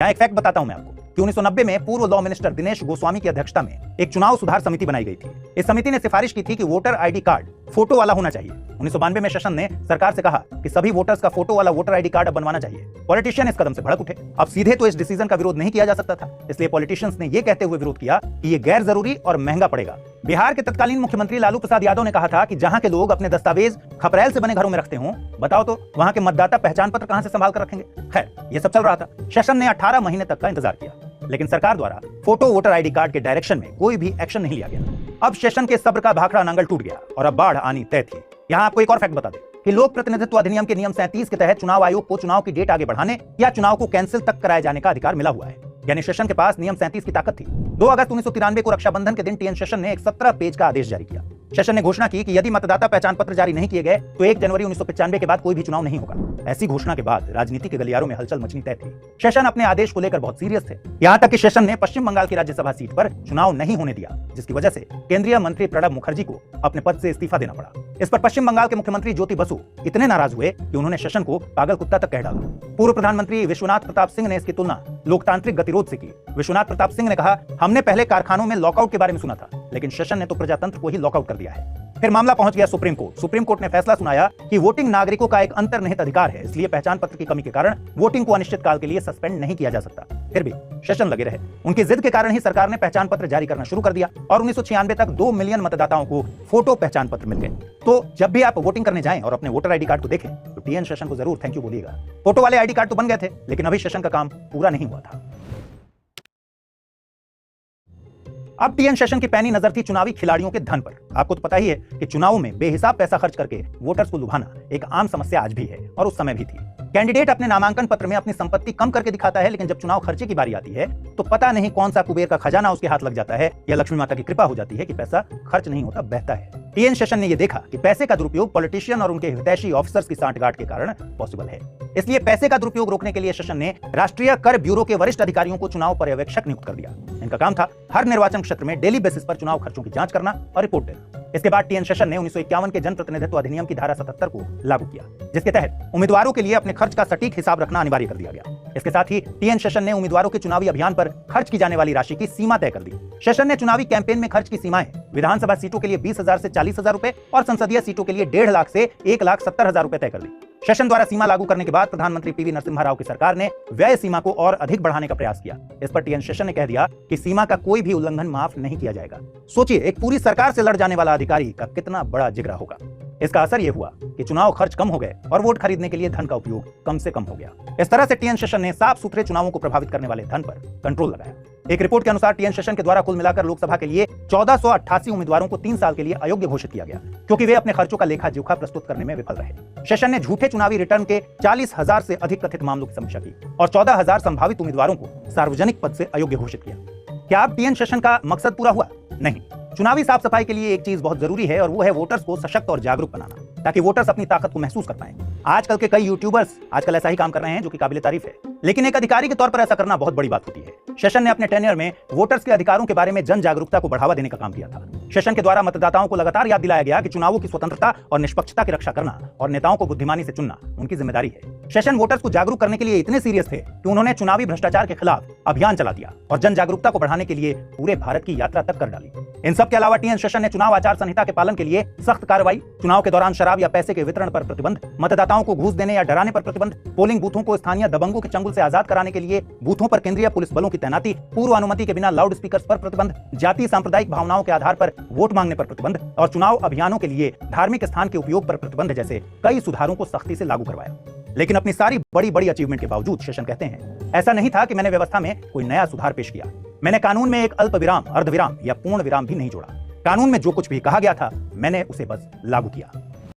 यहाँ एक फैक्ट बताता हूं मैं आपको कि 1990 में पूर्व लॉ मिनिस्टर दिनेश गोस्वामी की अध्यक्षता में एक चुनाव सुधार समिति बनाई गई थी। इस समिति ने सिफारिश की थी कि वोटर आईडी कार्ड फोटो वाला होना चाहिए। 1992 में सेशन ने सरकार से कहा कि सभी वोटर्स का फोटो वाला वोटर आईडी कार्ड अब बनवाना चाहिए। पॉलिटिशियन इस कदम से भड़क उठे। अब सीधे तो इस डिसीजन का विरोध नहीं किया जा सकता था, इसलिए पॉलिटिशियंस ने यह कहते हुए विरोध किया कि यह गैर जरूरी और महंगा पड़ेगा। बिहार के तत्कालीन मुख्यमंत्री लालू प्रसाद यादव ने कहा था कि जहां के लोग अपने दस्तावेज खपरेल से बने घरों में रखते हों, बताओ तो वहां के मतदाता पहचान पत्र कहां से संभाल कर रखेंगे। खैर, यह सब चल रहा था। सेशन ने 18 महीने तक का इंतजार किया, लेकिन सरकार द्वारा फोटो वोटर आईडी कार्ड के डायरेक्शन में कोई भी एक्शन नहीं लिया गया। अब सेशन के सब्र का भाखड़ा नांगल टूट गया और अब बाढ़ आनी तय थी। यहाँ आपको एक और फैक्ट बता दें कि लोक प्रतिनिधित्व अधिनियम के नियम 37 के तहत चुनाव आयोग को चुनाव की डेट आगे बढ़ाने या चुनाव को कैंसिल तक कराए जाने का अधिकार मिला हुआ है। यानी सेशन के पास नियम 37 की ताकत थी। 2 अगस्त 1993 को रक्षाबंधन के दिन टीएन सेशन ने एक 17 पेज का आदेश जारी किया। सेशन ने घोषणा की कि यदि मतदाता पहचान पत्र जारी नहीं किए गए तो 1 जनवरी 1995 के बाद कोई भी चुनाव नहीं होगा। ऐसी घोषणा के बाद राजनीति के गलियारों में हलचल मचनी तय थी। सेशन अपने आदेश को लेकर बहुत सीरियस थे। यहाँ तक कि सेशन ने पश्चिम बंगाल की राज्यसभा सीट पर चुनाव नहीं होने दिया, जिसकी वजह से केंद्रीय मंत्री प्रणब मुखर्जी को अपने पद से इस्तीफा देना पड़ा। इस पर पश्चिम बंगाल के मुख्यमंत्री ज्योति बसु इतने नाराज हुए कि उन्होंने सेशन को पागल कुत्ता तक कह डाला। पूर्व प्रधानमंत्री विश्वनाथ प्रताप सिंह ने इसकी तुलना लोकतांत्रिक गतिरोध से की। विश्वनाथ प्रताप सिंह ने कहा, हमने पहले कारखानों में लॉकआउट के बारे में सुना था, लेकिन सेशन ने तो प्रजातंत्र को ही लॉकआउट कर दिया है। फिर मामला पहुंच गया सुप्रीम कोर्ट। सुप्रीम कोर्ट ने फैसला सुनाया कि वोटिंग नागरिकों का एक अंतर्निहित अधिकार है, इसलिए पहचान पत्र की कमी के कारण वोटिंग को अनिश्चित काल के लिए सस्पेंड नहीं किया जा सकता। फिर भी सेशन लगे रहे। उनकी जिद के कारण ही सरकार ने पहचान पत्र जारी करना शुरू कर दिया और 1996 तक 2 मिलियन मतदाताओं को फोटो पहचान पत्र मिल गए। तो जब भी आप वोटिंग करने जाएं और अपने वोटर आईडी कार्ड को देखें तो टीएन सेशन को जरूर थैंक यू बोलिएगा। फोटो वाले आईडी कार्ड तो बन गए थे, लेकिन अभी सेशन का काम पूरा नहीं हुआ था। अब टीएन सेशन की पैनी नजर थी चुनावी खिलाड़ियों के धन पर। आपको तो पता ही है कि चुनावों में बेहिसाब पैसा खर्च करके वोटर्स को लुभाना एक आम समस्या आज भी है और उस समय भी थी। कैंडिडेट अपने नामांकन पत्र में अपनी संपत्ति कम करके दिखाता है, लेकिन जब चुनाव खर्चे की बारी आती है तो पता नहीं कौन सा कुबेर का खजाना उसके हाथ लग जाता है या लक्ष्मी माता की कृपा हो जाती है कि पैसा खर्च नहीं होता, बहता है। टीएन सेशन ने यह देखा कि पैसे का दुरुपयोग पॉलिटिशियन और उनके हितैषी ऑफिसर्स की सांठगांठ के कारण पॉसिबल है। इसलिए पैसे का दुरुपयोग रोकने के लिए सेशन ने राष्ट्रीय कर ब्यूरो के वरिष्ठ अधिकारियों को चुनाव पर्यवेक्षक नियुक्त कर दिया। इनका काम था हर निर्वाचन क्षेत्र में डेली बेसिस पर चुनाव खर्चों की जांच करना और रिपोर्ट देना। इसके बाद टीएन सेशन ने 1951 के जनप्रतिनिधित्व अधिनियम की धारा 77 को लागू किया, जिसके तहत उम्मीदवारों के लिए अपने खर्च का सटीक हिसाब रखना अनिवार्य कर दिया गया। इसके साथ ही टीएन सेशन ने उम्मीदवारों के चुनावी अभियान पर खर्च की जाने वाली राशि की सीमा तय कर दी। सेशन ने चुनावी कैंपेन में खर्च की सीमाएं विधानसभा सीटों के लिए 20,000 से 40,000 रुपए और संसदीय सीटों के लिए 1.5 लाख से 1,70,000 रुपए तय कर दी। सेशन द्वारा सीमा लागू करने के बाद प्रधानमंत्री पीवी नरसिम्हा राव की सरकार ने व्यय सीमा को और अधिक बढ़ाने का प्रयास किया। इस पर टीएन सेशन ने कह दिया कि सीमा का कोई भी उल्लंघन माफ नहीं किया जाएगा। सोचिए, एक पूरी सरकार से लड़ जाने वाला अधिकारी का कितना बड़ा जिगरा होगा। इसका असर यह हुआ कि चुनाव खर्च कम हो गए और वोट खरीदने के लिए धन का उपयोग कम से कम हो गया। इस तरह से टीएन सेशन ने साफ सुथरे चुनावों को प्रभावित करने वाले धन पर कंट्रोल लगाया। एक रिपोर्ट के अनुसार टीएन सेशन के द्वारा कुल मिलाकर लोकसभा के लिए 1488 उम्मीदवारों को 3 साल के लिए अयोग्य घोषित किया गया, क्योंकि वे अपने खर्चों का लेखा जोखा प्रस्तुत करने में विफल रहे। सेशन ने झूठे चुनावी रिटर्न के 40,000 से अधिक कथित मामलों की समीक्षा की और 14,000 संभावित उम्मीदवारों को सार्वजनिक पद से अयोग्य घोषित किया। क्या अब टीएन सेशन का मकसद पूरा हुआ? नहीं। चुनावी साफ सफाई के लिए एक चीज बहुत जरूरी है और वो है वोटर्स को सशक्त और जागरूक बनाना, ताकि वोटर्स अपनी ताकत को महसूस कर पाएं। आजकल के कई यूट्यूबर्स आजकल ऐसा ही काम कर रहे हैं, जो कि काबिले तारीफ है, लेकिन एक अधिकारी के तौर पर ऐसा करना बहुत बड़ी बात होती है। सेशन ने अपने टेन्योर में वोटर्स के अधिकारों के बारे में जन जागरूकता को बढ़ावा देने का काम किया था। सेशन के द्वारा मतदाताओं को लगातार याद दिलाया गया कि चुनावों की स्वतंत्रता और निष्पक्षता की रक्षा करना और नेताओं को बुद्धिमानी से चुनना उनकी जिम्मेदारी है। सेशन वोटर्स को जागरूक करने के लिए इतने सीरियस थे कि उन्होंने चुनावी भ्रष्टाचार के खिलाफ अभियान चला दिया और जन जागरूकता को बढ़ाने के लिए पूरे भारत की यात्रा तक कर डाली। इन सब के अलावा टीएन सेशन ने चुनाव आचार संहिता के पालन के लिए सख्त कार्रवाई, चुनाव के दौरान शराब या पैसे के वितरण पर प्रतिबंध, मतदाताओं को घूस देने या डराने पर प्रतिबंध, पोलिंग बूथों को स्थानीय दबंगों के चंगुल से आजाद कराने के लिए बूथों पर केंद्रीय पुलिस बलों की तैनाती, पूर्व अनुमति के बिना लाउड स्पीकर्स पर प्रतिबंध, जाति सांप्रदायिक भावनाओं के आधार पर वोट मांगने पर प्रतिबंध और चुनाव अभियानों के लिए धार्मिक स्थान के उपयोग पर प्रतिबंध जैसे कई सुधारों को सख्ती से लागू करवाया। लेकिन अपनी सारी बड़ी बड़ी अचीवमेंट के बावजूद सेशन कहते हैं, ऐसा नहीं था कि मैंने व्यवस्था में कोई नया सुधार पेश किया। मैंने कानून में एक अल्प विराम, अर्ध विराम या पूर्ण विराम भी नहीं जोड़ा। कानून में जो कुछ भी कहा गया था, मैंने उसे बस लागू किया।